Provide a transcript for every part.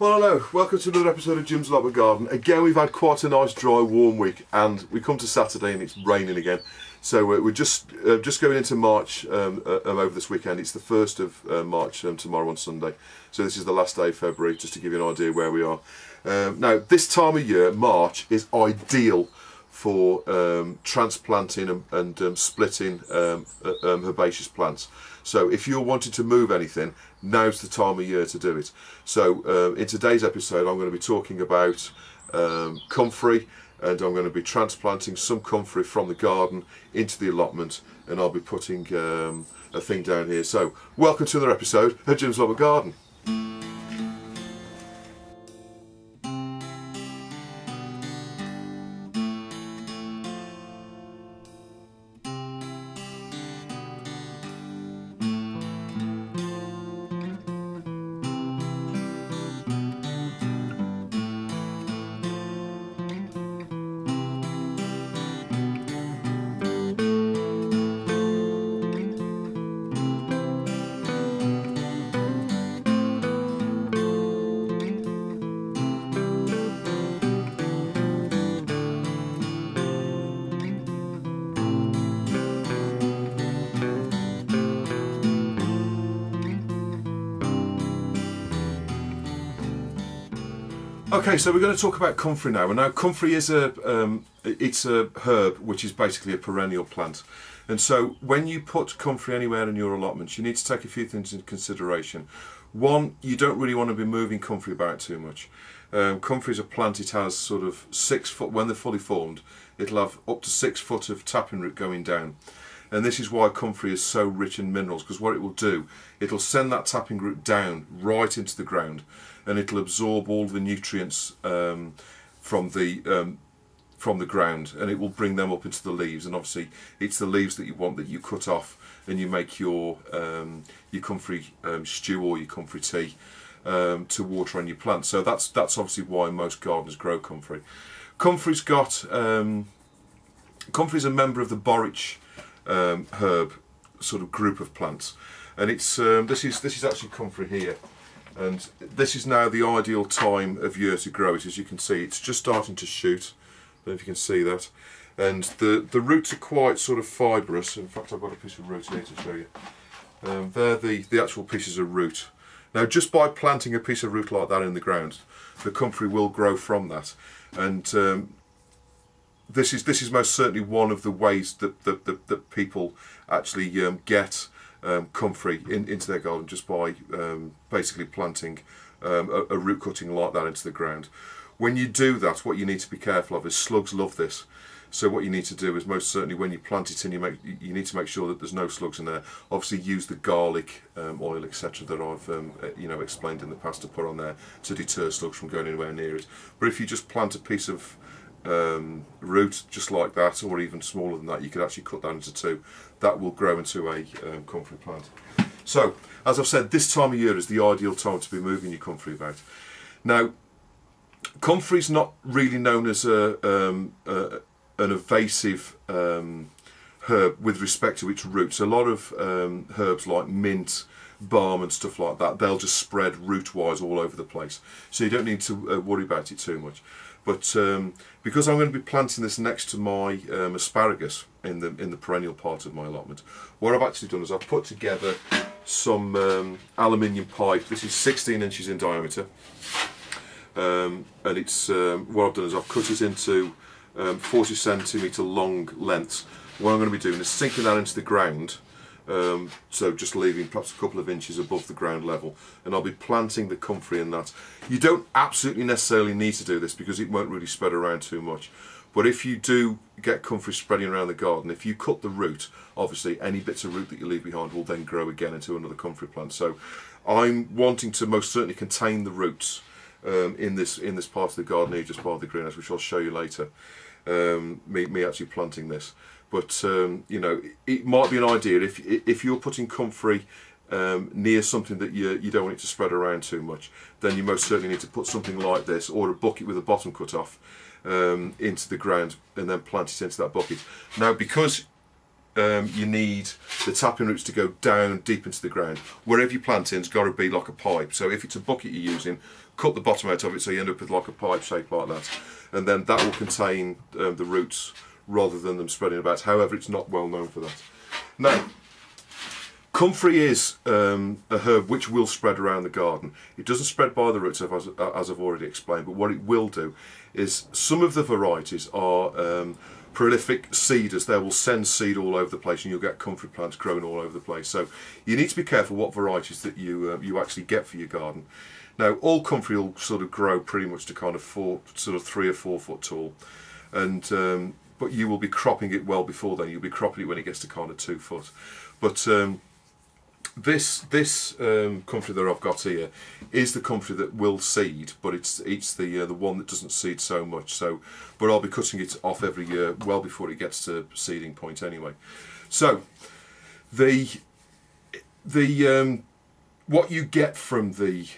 Well, hello, welcome to another episode of Jim's Allotment Garden. Again, we've had quite a nice dry warm week, and we come to Saturday and it's raining again. So we're just going into March over this weekend. It's the 1st of March tomorrow on Sunday. So this is the last day of February, just to give you an idea where we are. Now, this time of year, March, is ideal for transplanting and splitting herbaceous plants. So if you're wanting to move anything, now's the time of year to do it. So in today's episode I'm going to be talking about comfrey, and I'm going to be transplanting some comfrey from the garden into the allotment, and I'll be putting a thing down here. So welcome to another episode of Jim's Allotment Garden. Okay, so we're going to talk about comfrey now. And now comfrey is it's a herb which is basically a perennial plant. And so when you put comfrey anywhere in your allotments, you need to take a few things into consideration. One, you don't really want to be moving comfrey about too much. Comfrey is a plant, it has sort of 6 foot, when they're fully formed, it'll have up to 6 foot of tapping root going down. And this is why comfrey is so rich in minerals, because what it will do, it'll send that tapping root down right into the ground, and it'll absorb all the nutrients from the ground, and it will bring them up into the leaves. And obviously it's the leaves that you want, that you cut off and you make your comfrey stew or your comfrey tea to water on your plants. So that's obviously why most gardeners grow comfrey. Comfrey's a member of the borage herb sort of group of plants, and it's this is actually comfrey here, and this is now the ideal time of year to grow it. As you can see, it's just starting to shoot. I don't know if you can see that, and the roots are quite sort of fibrous. In fact, I've got a piece of root here to show you. They're the actual pieces of root. Now, just by planting a piece of root like that in the ground, the comfrey will grow from that, and this is most certainly one of the ways that people actually get comfrey into their garden, just by basically planting a root cutting like that into the ground. When you do that, what you need to be careful of is slugs love this. So what you need to do is, most certainly when you plant it in, you need to make sure that there's no slugs in there. Obviously use the garlic oil, etc., that I've explained in the past, to put on there to deter slugs from going anywhere near it. But if you just plant a piece of root just like that, or even smaller than that, you could actually cut that into two. That will grow into a comfrey plant. So as I've said, this time of year is the ideal time to be moving your comfrey about. Now, comfrey's not really known as an invasive herb with respect to its roots. A lot of herbs like mint, balm and stuff like that, they'll just spread root wise all over the place, so you don't need to worry about it too much. But because I'm going to be planting this next to my asparagus in the perennial part of my allotment, what I've actually done is I've put together some aluminium pipe. This is 16 inches in diameter, and it's what I've done is I've cut it into 40 centimetre long lengths. What I'm going to be doing is sinking that into the ground, so just leaving perhaps a couple of inches above the ground level, and I'll be planting the comfrey in that. You don't absolutely necessarily need to do this, because it won't really spread around too much. But if you do get comfrey spreading around the garden, if you cut the root, obviously any bits of root that you leave behind will then grow again into another comfrey plant. So I'm wanting to most certainly contain the roots in this part of the garden here, just by the greenhouse, which I'll show you later. Me actually planting this. But it might be an idea if you're putting comfrey near something that you don't want it to spread around too much, then you most certainly need to put something like this, or a bucket with a bottom cut off, into the ground, and then plant it into that bucket. Now, because you need the tapping roots to go down deep into the ground. Wherever you plant in's got to be like a pipe. So if it's a bucket you're using, cut the bottom out of it so you end up with like a pipe shape like that, and then that will contain the roots rather than them spreading about. However, it's not well known for that. Now, comfrey is a herb which will spread around the garden. It doesn't spread by the roots, as I've already explained, but what it will do is some of the varieties are prolific seeders. They will send seed all over the place, and you'll get comfrey plants growing all over the place. So you need to be careful what varieties that you actually get for your garden. Now, all comfrey will sort of grow pretty much to kind of 3 or 4 foot tall, and but you will be cropping it well before then. You'll be cropping it when it gets to kind of 2 foot. But this comfrey that I've got here is the comfrey that will seed, but it's the one that doesn't seed so much. So, but I'll be cutting it off every year, well before it gets to seeding point anyway. So, what you get from the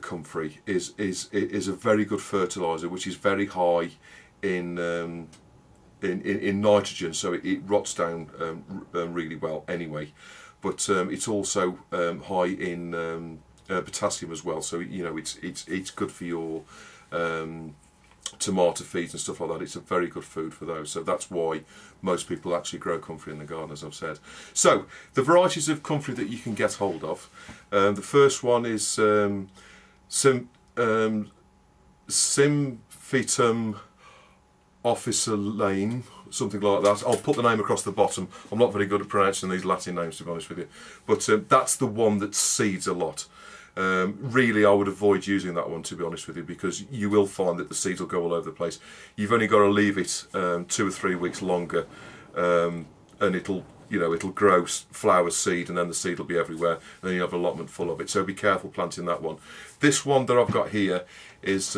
comfrey is a very good fertilizer, which is very high in nitrogen, so it rots down really well anyway. But it's also high in potassium as well, so you know it's good for your tomato feeds and stuff like that. It's a very good food for those, so that's why most people actually grow comfrey in the garden, as I've said. So the varieties of comfrey that you can get hold of, the first one is Symphytum officinae, something like that. I'll put the name across the bottom. I'm not very good at pronouncing these Latin names, to be honest with you, but that's the one that seeds a lot. Really, I would avoid using that one, to be honest with you, because you will find that the seeds will go all over the place. You've only got to leave it 2 or 3 weeks longer, and it'll grow flower seed, and then the seed will be everywhere, and then you have an allotment full of it. So be careful planting that one. This one that I've got here is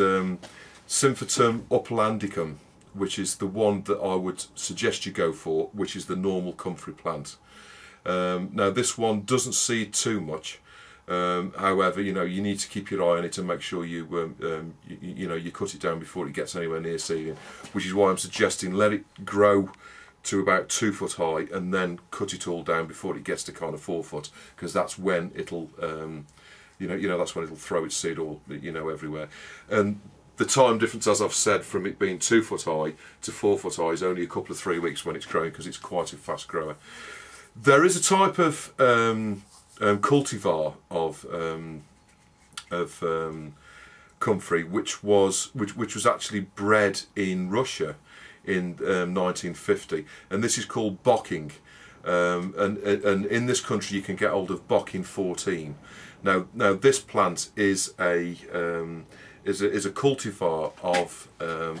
Symphytum uplandicum, which is the one that I would suggest you go for, which is the normal comfrey plant. Now this one doesn't seed too much. However, you need to keep your eye on it and make sure you cut it down before it gets anywhere near seeding, which is why I'm suggesting let it grow to about 2 foot high and then cut it all down before it gets to kind of 4 foot, because that's when it'll that's when it'll throw its seed all everywhere. And the time difference, as I've said, from it being 2 foot high to 4 foot high is only a couple of 3 weeks when it's growing, because it's quite a fast grower. There is a type of cultivar of comfrey which was actually bred in Russia in 1950, and this is called Bocking, and in this country you can get hold of Bocking 14. Now this plant is a cultivar of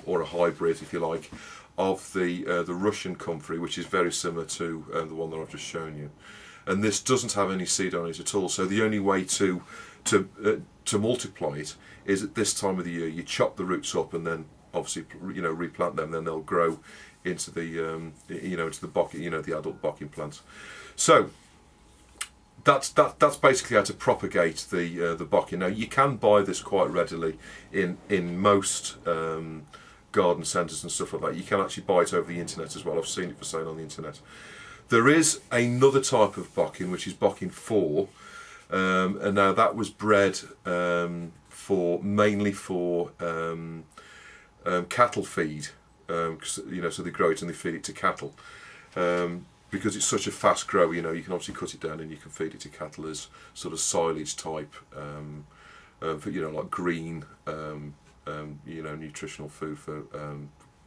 or a hybrid, if you like, of the Russian comfrey, which is very similar to the one that I've just shown you. And this doesn't have any seed on it at all. So the only way to multiply it is at this time of the year. You chop the roots up and then obviously replant them. Then they'll grow into the into the bocking, the adult bocking plants. So that's basically how to propagate the bocking. Now you can buy this quite readily in most garden centres and stuff like that. You can actually buy it over the internet as well. I've seen it for sale on the internet. There is another type of bocking, which is Bocking 4, and now that was bred mainly for cattle feed, so they grow it and they feed it to cattle, because it's such a fast grower. You can obviously cut it down and you can feed it to cattle as sort of silage type, for like green, nutritional food for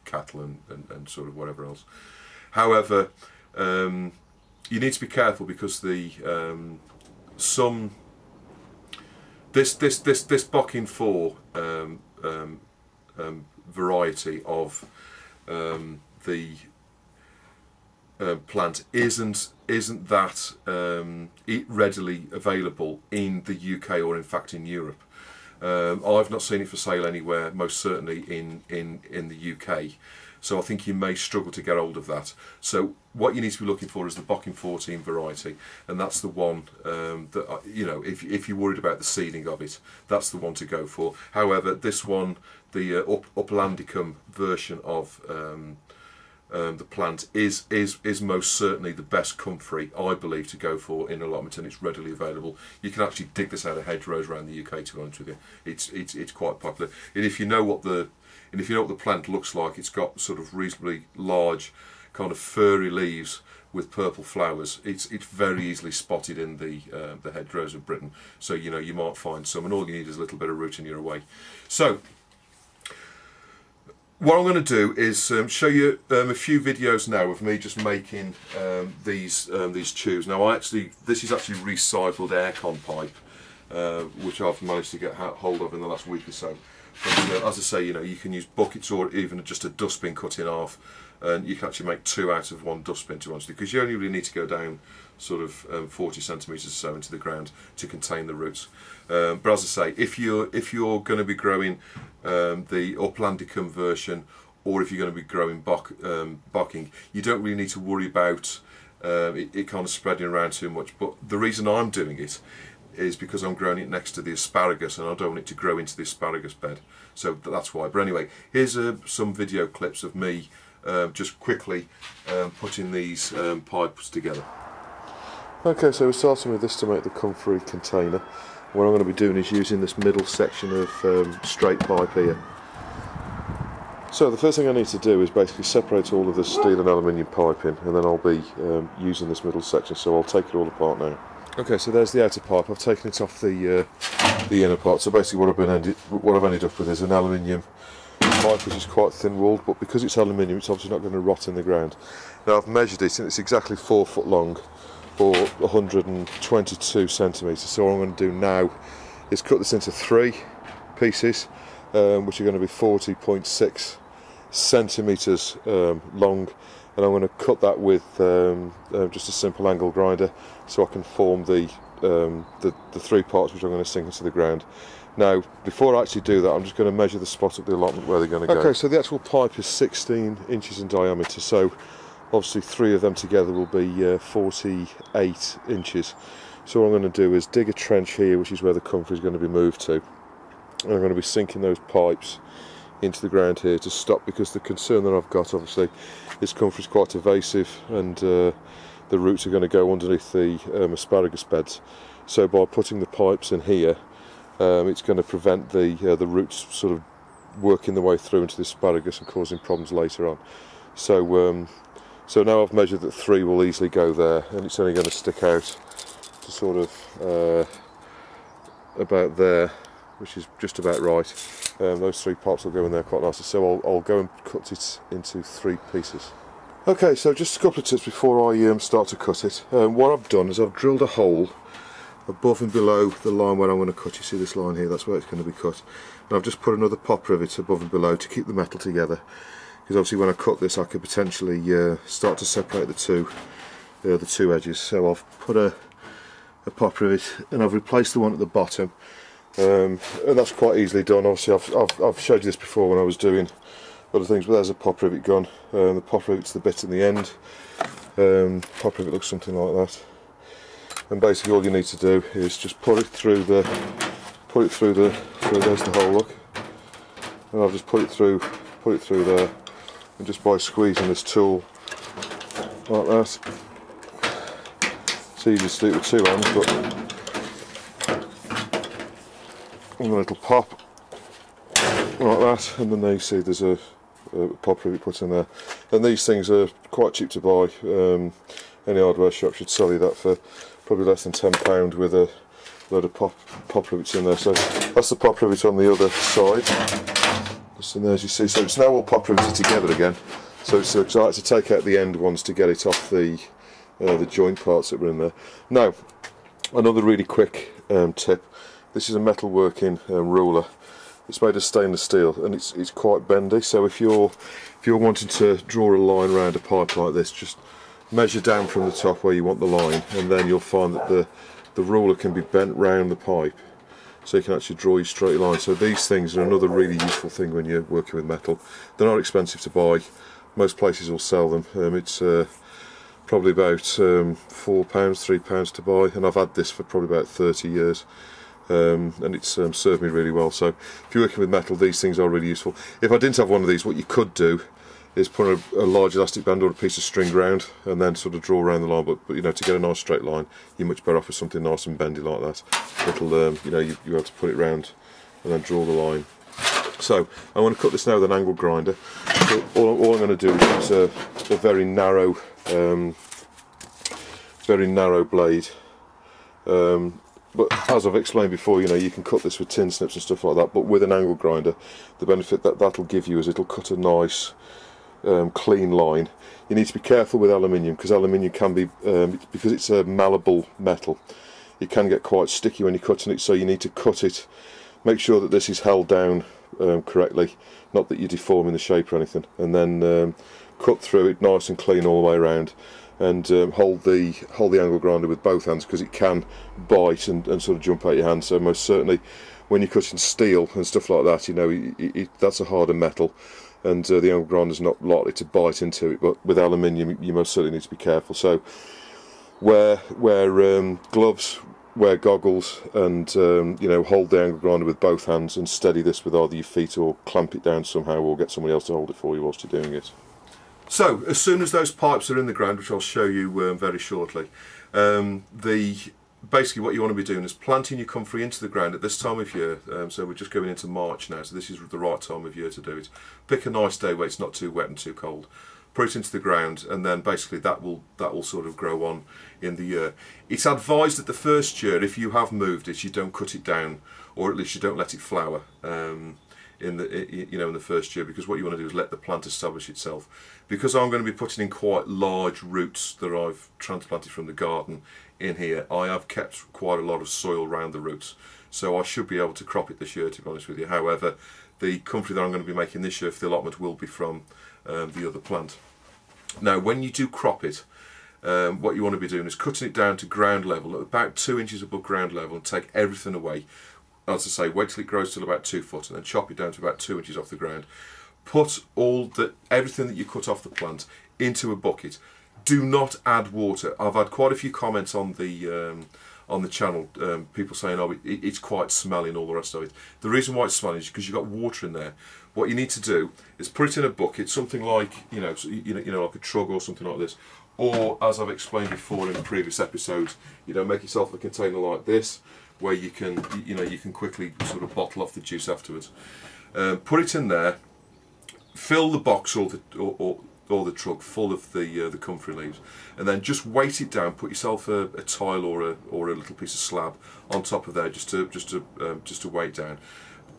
cattle and sort of whatever else. However, you need to be careful because this Bocking 4 variety of the plant isn't that readily available in the UK or in fact in Europe. I've not seen it for sale anywhere, most certainly in the UK. So I think you may struggle to get hold of that. So what you need to be looking for is the Bocking 14 variety, and that's the one that if you're worried about the seeding of it, that's the one to go for. However, this one, the Uplandicum version of the plant is most certainly the best Comfrey, I believe, to go for in allotment, and it's readily available. You can actually dig this out of hedgerows around the UK, to be honest with you. It's quite popular. And if you know what the plant looks like, it's got sort of reasonably large, kind of furry leaves with purple flowers. It's very easily spotted in the hedgerows of Britain. So you know, you might find some, and all you need is a little bit of root and you're away. So what I'm going to do is show you a few videos now of me just making these tubes. Now this is actually recycled aircon pipe, which I've managed to get hold of in the last week or so. But as I say, you know, you can use buckets or even just a dustbin cut in half, and you can actually make two out of one dustbin, to be honest, because you only really need to go down sort of 40 centimetres or so into the ground to contain the roots. But as I say, if you're going to be growing the upland deconversion, or if you're going to be growing bocking, you don't really need to worry about it kind of spreading around too much. But the reason I'm doing it is because I'm growing it next to the asparagus, and I don't want it to grow into the asparagus bed, so that's why. But anyway, here's some video clips of me just quickly putting these pipes together. Okay, so we're starting with this to make the Comfrey container. What I'm going to be doing is using this middle section of straight pipe here. So the first thing I need to do is basically separate all of the steel and aluminium piping, and then I'll be using this middle section, so I'll take it all apart now. Okay, so there's the outer pipe. I've taken it off the inner part. So basically what I've ended up with is an aluminium pipe, which is quite thin-walled, but because it's aluminium, it's obviously not going to rot in the ground. Now I've measured it, and it's exactly 4 foot long, or 122 centimetres. So what I'm going to do now is cut this into 3 pieces, which are going to be 40.6 centimetres long, and I'm going to cut that with just a simple angle grinder, so I can form the 3 parts which I'm going to sink into the ground. Now, before I actually do that, I'm just going to measure the spot at the allotment where they're going to go. Okay, so the actual pipe is 16 inches in diameter, so obviously 3 of them together will be 48 inches. So what I'm going to do is dig a trench here, which is where the Comfrey is going to be moved to, and I'm going to be sinking those pipes into the ground here to stop, because the concern that I've got, obviously, is Comfrey is quite evasive, and the roots are going to go underneath the asparagus beds. So by putting the pipes in here, it's going to prevent the roots sort of working their way through into the asparagus and causing problems later on. So so now I've measured that 3 will easily go there, and it's only going to stick out to sort of about there, which is just about right. Those 3 parts will go in there quite nicely, so I'll go and cut it into 3 pieces. Okay, so just a couple of tips before I start to cut it. What I've done is I've drilled a hole above and below the line where I'm going to cut. You see this line here, that's where it's going to be cut. And I've just put another pop rivet above and below to keep the metal together, because obviously when I cut this I could potentially start to separate the two edges. So I've put a pop rivet, and I've replaced the one at the bottom, and that's quite easily done. Obviously I've showed you this before when I was doing other things, but there's a pop rivet gone. The pop rivet's the bit in the end. Pop rivet looks something like that, and basically all you need to do is just put it through the so there's the hole, look, and I've just put it through there, and just by squeezing this tool like that, it's easy to do it with 2 hands, but a little pop like that, and then there you see there's a pop rivet put in there. And these things are quite cheap to buy. Any hardware shop should sell you that for probably less than £10 with a load of pop rivets in there. So that's the pop rivet on the other side, just in there, as you see. So it's now all pop riveted together again. So I like to take out the end ones to get it off the joint parts that were in there. Now, another really quick tip. This is a metalworking ruler. It's made of stainless steel, and it's quite bendy. So if you're wanting to draw a line around a pipe like this, just measure down from the top where you want the line, and then you'll find that the ruler can be bent round the pipe, so you can actually draw your straight line. So these things are another really useful thing when you're working with metal. They're not expensive to buy. Most places will sell them. It's probably about £4, £3 to buy, and I've had this for probably about 30 years. And it's served me really well. So if you're working with metal, these things are really useful. If I didn't have one of these, what you could do is put a large elastic band or a piece of string round and then sort of draw around the line, but you know, to get a nice straight line you're much better off with something nice and bendy like that. It'll you know, you have to put it round and then draw the line. So I'm going to cut this now with an angle grinder. So all I'm going to do is use a very narrow blade, but as I've explained before, you know, you can cut this with tin snips and stuff like that, but with an angle grinder the benefit that'll give you is it'll cut a nice clean line. You need to be careful with aluminium because aluminium can be, because it's a malleable metal, it can get quite sticky when you're cutting it, so you need to cut it, make sure that this is held down correctly, not that you're deforming the shape or anything, and then cut through it nice and clean all the way around, and hold the angle grinder with both hands because it can bite and sort of jump out your hand. So most certainly when you're cutting steel and stuff like that, you know, that's a harder metal, and the angle grinder is not likely to bite into it, but with aluminium you most certainly need to be careful. So wear gloves, wear goggles, and you know, hold the angle grinder with both hands and steady this with either your feet or clamp it down somehow or get somebody else to hold it for you whilst you're doing it. So as soon as those pipes are in the ground, which I'll show you very shortly, basically what you want to be doing is planting your comfrey into the ground at this time of year. So we're just going into March now, so this is the right time of year to do it. Pick a nice day where it's not too wet and too cold, put it into the ground, and then basically that will sort of grow on in the year. It's advised that the first year, if you have moved it, you don't cut it down, or at least you don't let it flower in the first year, because what you want to do is let the plant establish itself. Because I'm going to be putting in quite large roots that I've transplanted from the garden in here, I have kept quite a lot of soil around the roots, so I should be able to crop it this year, to be honest with you. However, the comfrey that I'm going to be making this year for the allotment will be from the other plant. Now when you do crop it, what you want to be doing is cutting it down to ground level, at about 2 inches above ground level, and take everything away. As I say, wait till it grows till about 2 foot and then chop it down to about 2 inches off the ground. Put everything that you cut off the plant into a bucket. Do not add water. I've had quite a few comments on the channel, people saying, oh, it's quite smelly and all the rest of it. The reason why it's smelly is because you've got water in there. What you need to do is put it in a bucket, something like like a trug or something like this, or as I've explained before in previous episodes, make yourself a container like this, where you can quickly sort of bottle off the juice afterwards. Put it in there, fill the box or the trug full of the comfrey leaves, and then just weight it down. Put yourself a tile or a little piece of slab on top of there, just to weight down.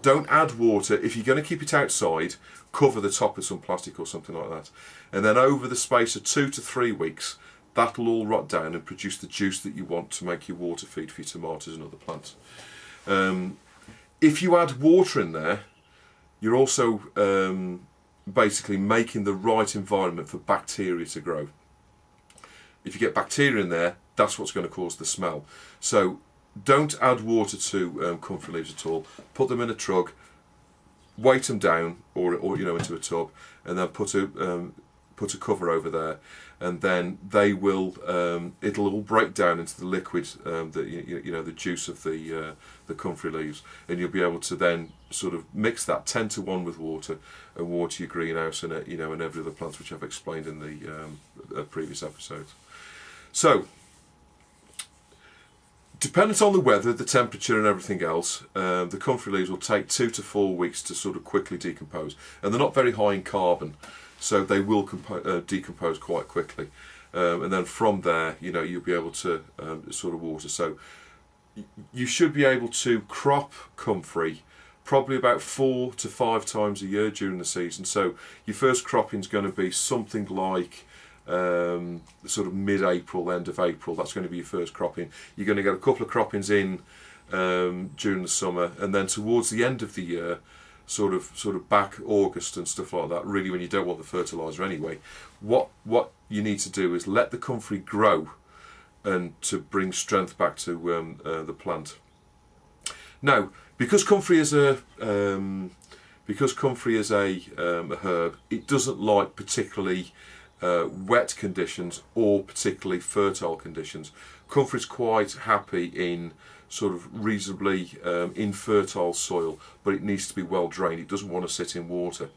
Don't add water. If you're going to keep it outside, cover the top with some plastic or something like that, and then over the space of 2 to 3 weeks, that'll all rot down and produce the juice that you want to make your water feed for your tomatoes and other plants. If you add water in there, you're also basically making the right environment for bacteria to grow. If you get bacteria in there, that's what's going to cause the smell. So don't add water to comfrey leaves at all. Put them in a trug, weight them down, or into a tub, and then put a cover over there, and then they will it'll all break down into the liquid, the juice of the comfrey leaves, and you'll be able to then sort of mix that 10 to 1 with water and water your greenhouse and and every other plant, which I've explained in the previous episodes. So, dependent on the weather, the temperature and everything else, the comfrey leaves will take 2 to 4 weeks to sort of quickly decompose, and they're not very high in carbon, so they will decompose quite quickly, and then from there, you'll be able to sort of water. So you should be able to crop comfrey probably about 4 to 5 times a year during the season. So your first cropping is going to be something like sort of mid-April, end of April. That's going to be your first cropping. You're going to get a couple of croppings in during the summer, and then towards the end of the year, sort of back August and stuff like that, really when you don't want the fertilizer anyway, what you need to do is let the comfrey grow and to bring strength back to the plant. Now, because comfrey is a herb, it doesn't like particularly wet conditions or particularly fertile conditions. Comfrey's quite happy in sort of reasonably infertile soil, but it needs to be well drained. It doesn't want to sit in water.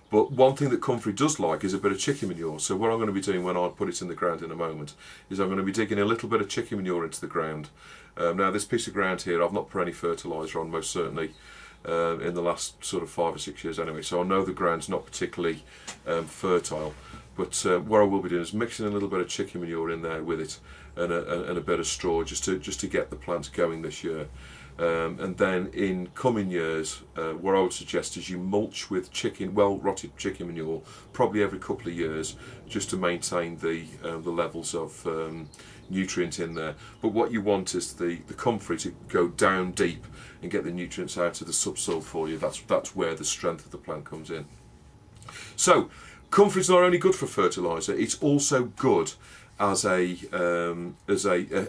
But one thing that Comfrey does like is a bit of chicken manure. So what I'm going to be doing when I put it in the ground in a moment is I'm going to be digging a little bit of chicken manure into the ground. Now this piece of ground here, I've not put any fertiliser on, most certainly, in the last sort of 5 or 6 years anyway. So I know the ground's not particularly fertile. But what I will be doing is mixing a little bit of chicken manure in there with it, and a bit of straw, just to get the plants going this year. And then in coming years, what I would suggest is you mulch with well-rotted chicken manure, probably every couple of years, just to maintain the levels of nutrient in there. But what you want is the comfrey to go down deep and get the nutrients out of the subsoil for you. That's where the strength of the plant comes in. So comfrey is not only good for fertiliser; it's also good as a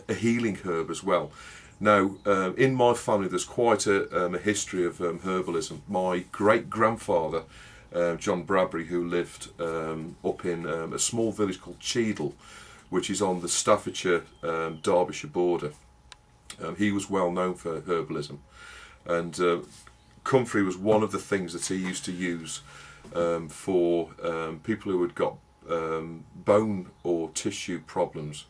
healing herb as well. Now, in my family, there's quite a history of herbalism. My great-grandfather, John Bradbury, who lived up in a small village called Cheadle, which is on the Staffordshire-Derbyshire border, he was well known for herbalism. And comfrey was one of the things that he used to use for people who had got bone or tissue problems,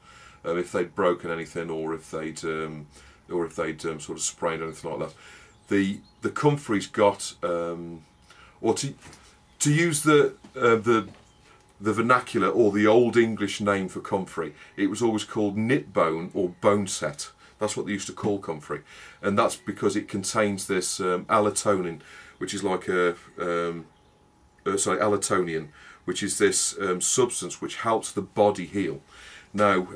if they'd broken anything, or if they'd sort of sprained anything like that. The comfrey's got, or to use the vernacular or the old English name for comfrey, it was always called knit bone or bone set. That's what they used to call comfrey, and that's because it contains this allotonium, which is like allotonium, which is this substance which helps the body heal. Now,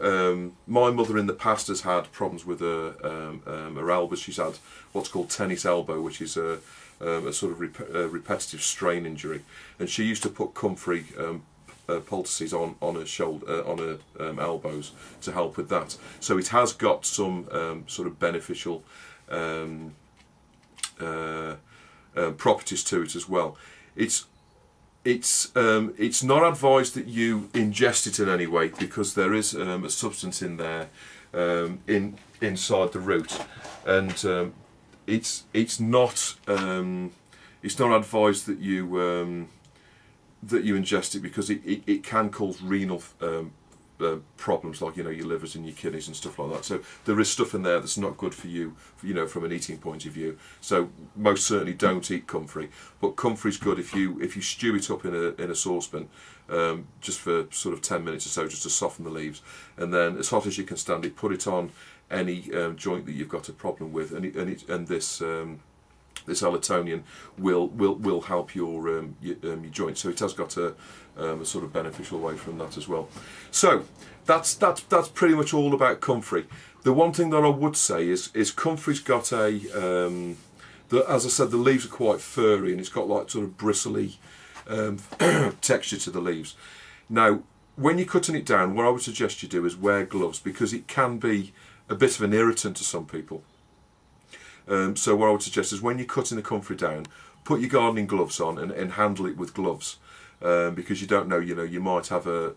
my mother in the past has had problems with her elbows. She's had what's called tennis elbow, which is a sort of repetitive strain injury, and she used to put comfrey poultices on her shoulder, on her elbows, to help with that. So it has got some sort of beneficial properties to it as well. It's not advised that you ingest it in any way, because there is a substance in there inside the root, and it's not advised that you ingest it, because it can cause renal problems, like, you know, your livers and your kidneys and stuff like that. So there is stuff in there that's not good for you, you know, from an eating point of view. So most certainly don't eat comfrey. But comfrey's good if you stew it up in a saucepan, just for sort of 10 minutes or so, just to soften the leaves, and then as hot as you can stand it, put it on any joint that you've got a problem with, and this allotonium will help your joint. So it has got a sort of beneficial way from that as well. So that's pretty much all about comfrey. The one thing that I would say is comfrey's got as I said, the leaves are quite furry, and it's got like sort of bristly texture to the leaves. Now, when you're cutting it down, what I would suggest you do is wear gloves, because it can be a bit of an irritant to some people. So what I would suggest is, when you're cutting the comfrey down, put your gardening gloves on and handle it with gloves, because you don't know, you know, you might have a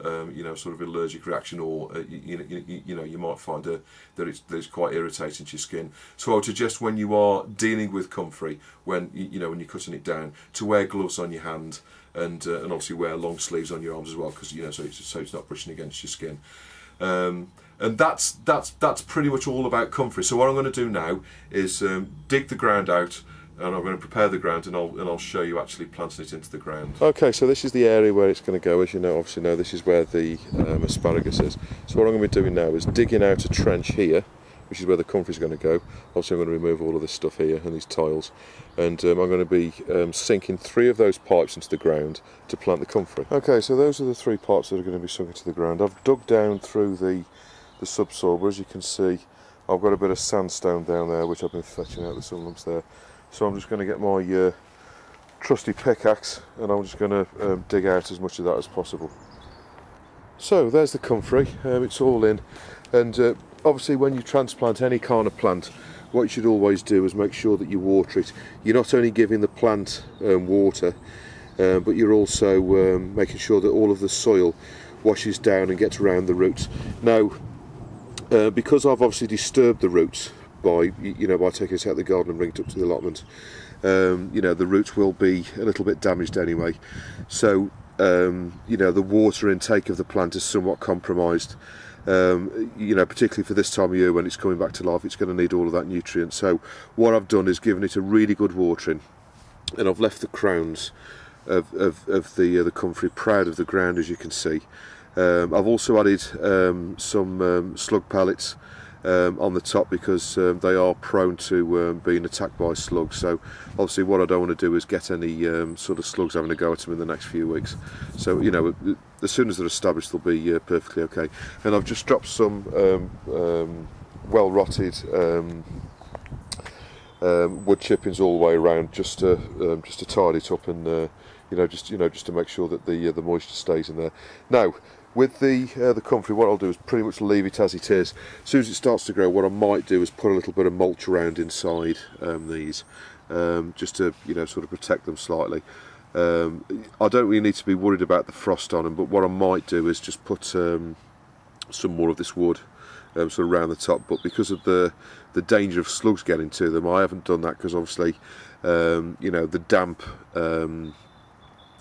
sort of allergic reaction, or you might find that it's quite irritating to your skin. So I would suggest, when you are dealing with comfrey, when you're cutting it down, to wear gloves on your hand, and obviously wear long sleeves on your arms as well, because so it's not brushing against your skin. And that's pretty much all about comfrey. So what I'm going to do now is dig the ground out, and I'm going to prepare the ground, and I'll show you actually planting it into the ground. Okay, so this is the area where it's going to go. As you know, obviously this is where the asparagus is. So what I'm going to be doing now is digging out a trench here, which is where the comfrey is going to go. Obviously I'm going to remove all of this stuff here and these tiles, and I'm going to be sinking 3 of those pipes into the ground to plant the comfrey. Okay, so those are the 3 pipes that are going to be sunk into the ground. I've dug down through the subsoil, but as you can see, I've got a bit of sandstone down there, which I've been fetching out. There's some lumps there. So I'm just going to get my trusty pickaxe, and I'm just going to dig out as much of that as possible. So there's the comfrey. It's all in, and obviously when you transplant any kind of plant, what you should always do is make sure that you water it. You're not only giving the plant water, but you're also making sure that all of the soil washes down and gets around the roots. Now, because I've obviously disturbed the roots by by taking it out of the garden and bringing it up to the allotment. The roots will be a little bit damaged anyway, so the water intake of the plant is somewhat compromised. Particularly for this time of year when it's coming back to life, it's going to need all of that nutrient. So what I've done is given it a really good watering, and I've left the crowns of the comfrey proud of the ground, as you can see. I've also added some slug pellets on the top, because they are prone to being attacked by slugs. So obviously what I don't want to do is get any sort of slugs having a go at them in the next few weeks. So as soon as they're established, they'll be perfectly okay. And I've just dropped some well rotted wood chippings all the way around, just to tidy it up, and just to make sure that the moisture stays in there. Now, with the comfrey, what I'll do is pretty much leave it as it is. As soon as it starts to grow, what I might do is put a little bit of mulch around inside these, just to sort of protect them slightly. I don't really need to be worried about the frost on them, but what I might do is just put some more of this wood sort of around the top. But because of the danger of slugs getting to them, I haven't done that, because obviously the damp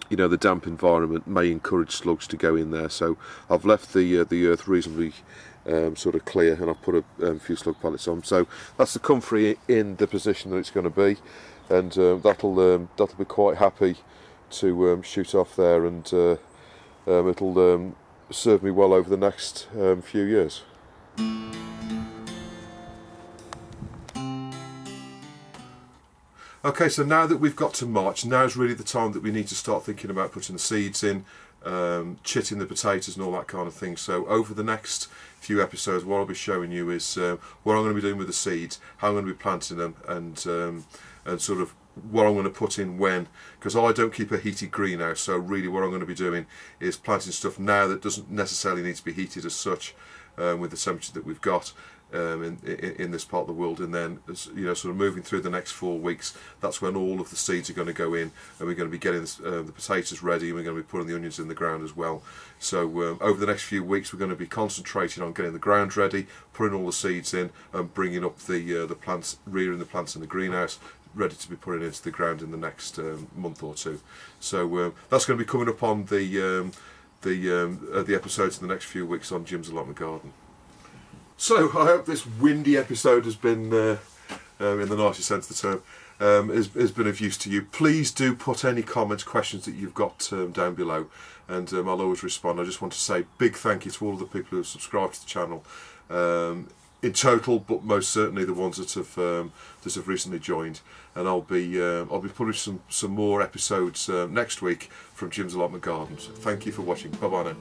the damp environment may encourage slugs to go in there. So I've left the earth reasonably sort of clear, and I've put a few slug pellets on. So that's the comfrey in the position that it's going to be, and that'll be quite happy to shoot off there, and it'll serve me well over the next few years. Okay, so now that we've got to March, now's really the time that we need to start thinking about putting the seeds in, chitting the potatoes and all that kind of thing. So over the next few episodes, what I'll be showing you is what I'm going to be doing with the seeds, how I'm going to be planting them, and sort of what I'm going to put in when, because I don't keep a heated greenhouse. So really what I'm going to be doing is planting stuff now that doesn't necessarily need to be heated as such, with the temperature that we've got in this part of the world. And then sort of moving through the next 4 weeks, that's when all of the seeds are going to go in, and we're going to be getting the potatoes ready, and we're going to be putting the onions in the ground as well. So over the next few weeks, we're going to be concentrating on getting the ground ready, putting all the seeds in, and bringing up the plants, rearing the plants in the greenhouse, ready to be putting into the ground in the next month or two. So that's going to be coming up on the episodes in the next few weeks on Jim's Allotment Garden. So I hope this windy episode has been, in the nicest sense of the term, has been of use to you. Please do put any comments, questions that you've got down below, and I'll always respond. I just want to say big thank you to all of the people who have subscribed to the channel in total, but most certainly the ones that have recently joined. And I'll be publishing some more episodes next week from Jim's Allotment Gardens. Thank you for watching. Bye bye now.